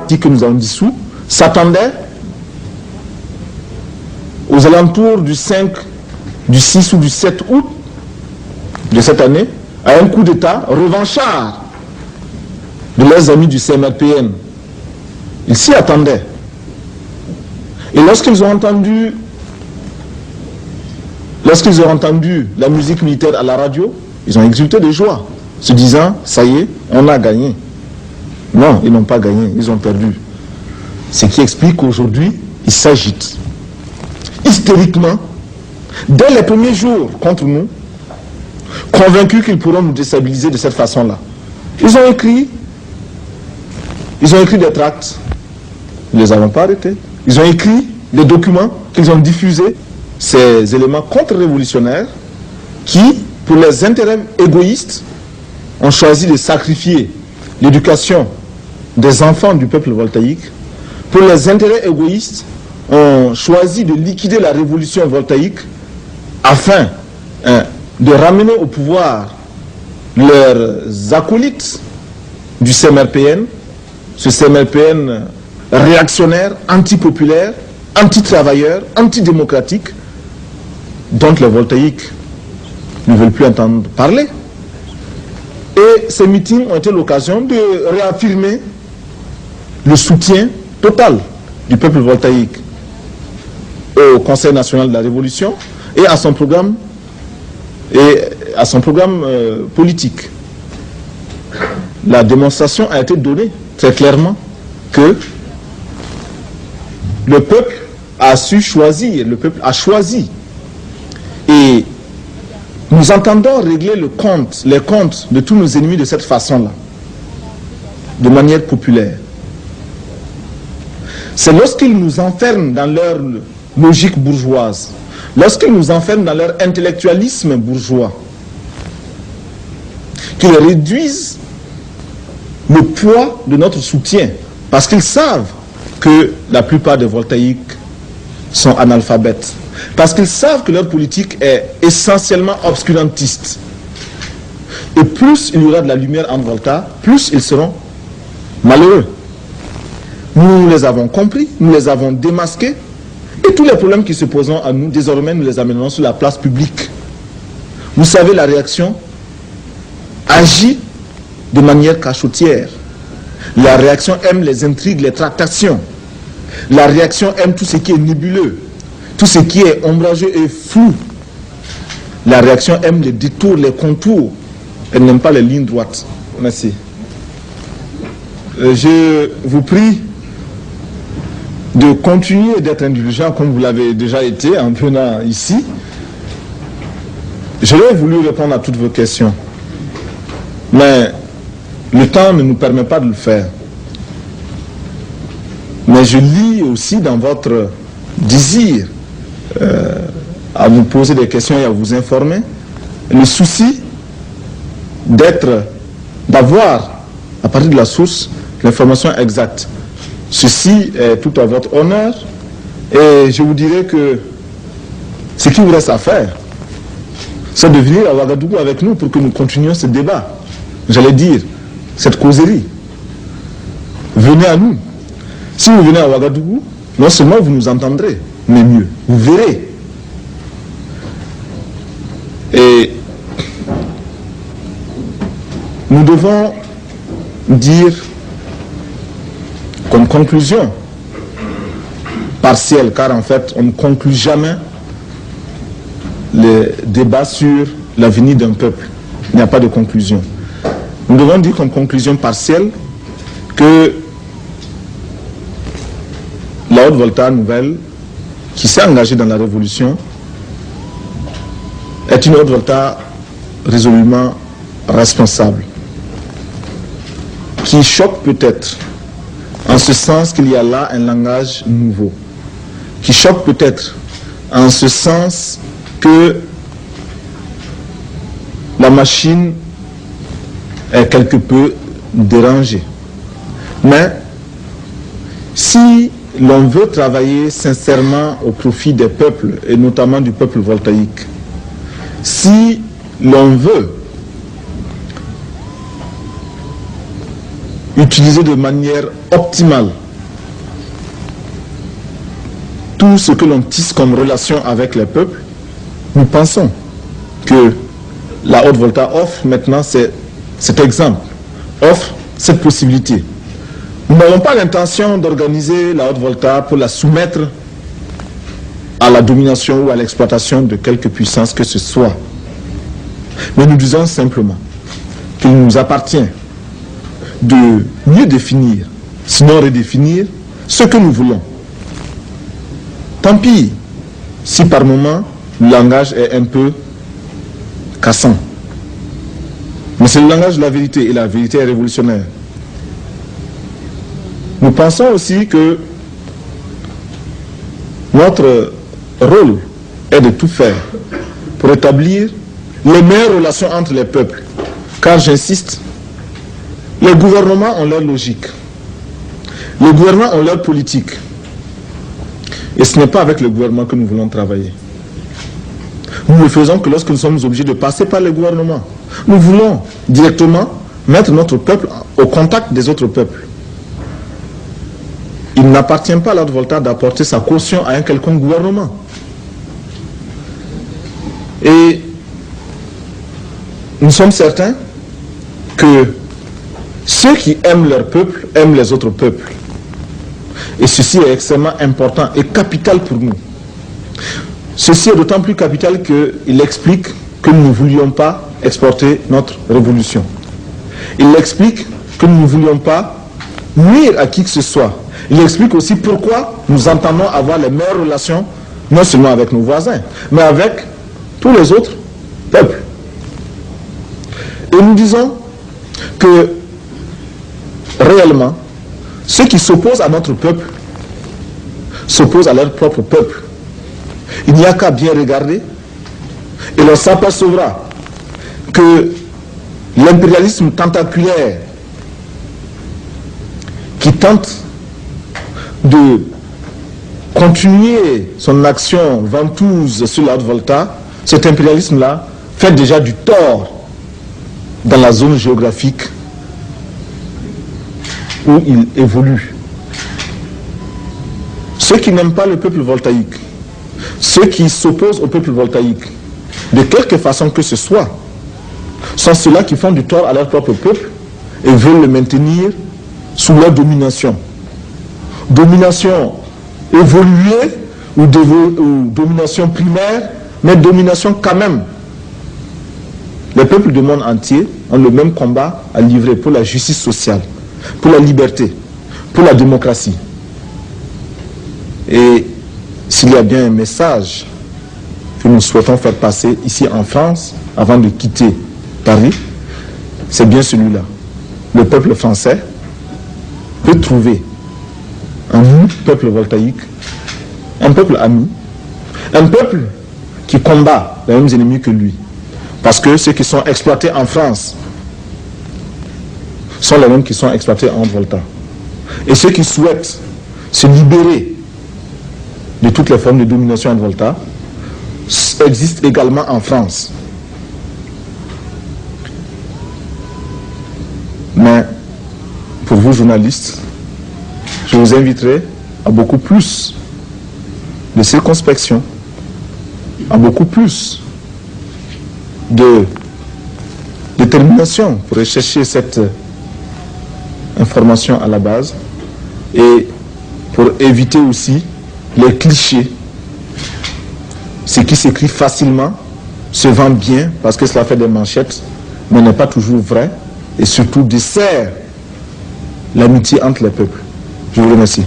parti que nous avons dissous s'attendait aux alentours du 5, du 6 ou du 7 août de cette année à un coup d'État revanchard de leurs amis du CMRPN. Ils s'y attendaient. Et lorsqu'ils ont entendu la musique militaire à la radio, ils ont exulté de joie, se disant, ça y est, on a gagné. Non, ils n'ont pas gagné, ils ont perdu. Ce qui explique qu'aujourd'hui, ils s'agitent. Hystériquement, dès les premiers jours contre nous, convaincus qu'ils pourront nous déstabiliser de cette façon-là. Ils ont écrit des tracts, nous ne les avons pas arrêtés. Ils ont écrit des documents qu'ils ont diffusés, ces éléments contre-révolutionnaires qui, pour les intérêts égoïstes, ont choisi de sacrifier l'éducation des enfants du peuple voltaïque. Pour les intérêts égoïstes, ont choisi de liquider la révolution voltaïque afin de ramener au pouvoir leurs acolytes du CMRPN, ce CMRPN réactionnaire, antipopulaire, anti-travailleur, antidémocratique, dont les voltaïques ne veulent plus entendre parler. Et ces meetings ont été l'occasion de réaffirmer le soutien total du peuple voltaïque au Conseil national de la Révolution et à son programme politique. La démonstration a été donnée très clairement que le peuple a su choisir, le peuple a choisi. Et nous entendons régler les comptes de tous nos ennemis de cette façon-là, de manière populaire. C'est lorsqu'ils nous enferment dans leur logique bourgeoise, lorsqu'ils nous enferment dans leur intellectualisme bourgeois, qu'ils réduisent le poids de notre soutien, parce qu'ils savent que la plupart des voltaïques sont analphabètes, parce qu'ils savent que leur politique est essentiellement obscurantiste. Et plus il y aura de la lumière en Volta, plus ils seront malheureux. Nous les avons compris, nous les avons démasqués, et tous les problèmes qui se poseront à nous, désormais nous les amènerons sur la place publique. Vous savez, la réaction agit de manière cachotière. La réaction aime les intrigues, les tractations. La réaction aime tout ce qui est nébuleux, tout ce qui est ombrageux et flou. La réaction aime les détours, les contours. Elle n'aime pas les lignes droites. Merci. Je vous prie de continuer d'être indulgent comme vous l'avez déjà été en venant ici. J'aurais voulu répondre à toutes vos questions, mais le temps ne nous permet pas de le faire. Mais je lis aussi dans votre désir à vous poser des questions et à vous informer, le souci d'avoir, à partir de la source, l'information exacte. Ceci est tout à votre honneur et je vous dirais que ce qu'il vous reste à faire, c'est de venir à Ouagadougou avec nous pour que nous continuions ce débat. J'allais dire, cette causerie. Venez à nous. Si vous venez à Ouagadougou, non seulement vous nous entendrez, mais mieux, vous verrez. Et nous devons dire comme conclusion partielle, car en fait on ne conclut jamais les débats sur l'avenir d'un peuple. Il n'y a pas de conclusion. Nous devons dire comme conclusion partielle que la Haute-Volta nouvelle, qui s'est engagée dans la révolution, est une Haute-Volta résolument responsable, qui choque peut-être, en ce sens qu'il y a là un langage nouveau, qui choque peut-être en ce sens que la machine est quelque peu dérangée. Mais si l'on veut travailler sincèrement au profit des peuples, et notamment du peuple voltaïque, si l'on veut utiliser de manière optimale tout ce que l'on tisse comme relation avec les peuples, nous pensons que la Haute-Volta offre maintenant cet exemple, offre cette possibilité. Nous n'avons pas l'intention d'organiser la Haute-Volta pour la soumettre à la domination ou à l'exploitation de quelque puissance que ce soit. Mais nous disons simplement qu'il nous appartient de mieux définir, sinon redéfinir, ce que nous voulons. Tant pis si par moment le langage est un peu cassant. Mais c'est le langage de la vérité et la vérité est révolutionnaire. Nous pensons aussi que notre rôle est de tout faire pour établir les meilleures relations entre les peuples. Car j'insiste, les gouvernements ont leur logique. Les gouvernements ont leur politique. Et ce n'est pas avec le gouvernement que nous voulons travailler. Nous ne faisons que lorsque nous sommes obligés de passer par le gouvernement. Nous voulons directement mettre notre peuple au contact des autres peuples. Il n'appartient pas à la Haute-Volta d'apporter sa caution à un quelconque gouvernement. Et nous sommes certains que ceux qui aiment leur peuple aiment les autres peuples. Et ceci est extrêmement important et capital pour nous. Ceci est d'autant plus capital qu'il explique que nous ne voulions pas exporter notre révolution. Il explique que nous ne voulions pas nuire à qui que ce soit. Il explique aussi pourquoi nous entendons avoir les meilleures relations, non seulement avec nos voisins, mais avec tous les autres peuples. Et nous disons que réellement, ceux qui s'opposent à notre peuple s'opposent à leur propre peuple. Il n'y a qu'à bien regarder et l'on s'apercevra que l'impérialisme tentaculaire qui tente de continuer son action ventouse sur la Haute-Volta, cet impérialisme-là fait déjà du tort dans la zone géographique où il évolue. Ceux qui n'aiment pas le peuple voltaïque, ceux qui s'opposent au peuple voltaïque, de quelque façon que ce soit, sont ceux-là qui font du tort à leur propre peuple et veulent le maintenir sous leur domination. Domination évoluée ou domination primaire, mais domination quand même. Les peuples du monde entier ont le même combat à livrer pour la justice sociale, pour la liberté, pour la démocratie. Et s'il y a bien un message que nous souhaitons faire passer ici en France, avant de quitter Paris, c'est bien celui-là. Le peuple français peut trouver un peuple voltaïque, un peuple ami, un peuple qui combat les mêmes ennemis que lui. Parce que ceux qui sont exploités en France sont les mêmes qui sont exploités en Volta. Et ceux qui souhaitent se libérer de toutes les formes de domination en Volta existent également en France. Mais pour vous journalistes, je vous inviterai à beaucoup plus de circonspection, à beaucoup plus de détermination pour rechercher cette information à la base et pour éviter aussi les clichés. Ce qui s'écrit facilement se vend bien parce que cela fait des manchettes, mais n'est pas toujours vrai et surtout dessert l'amitié entre les peuples. Je vous remercie.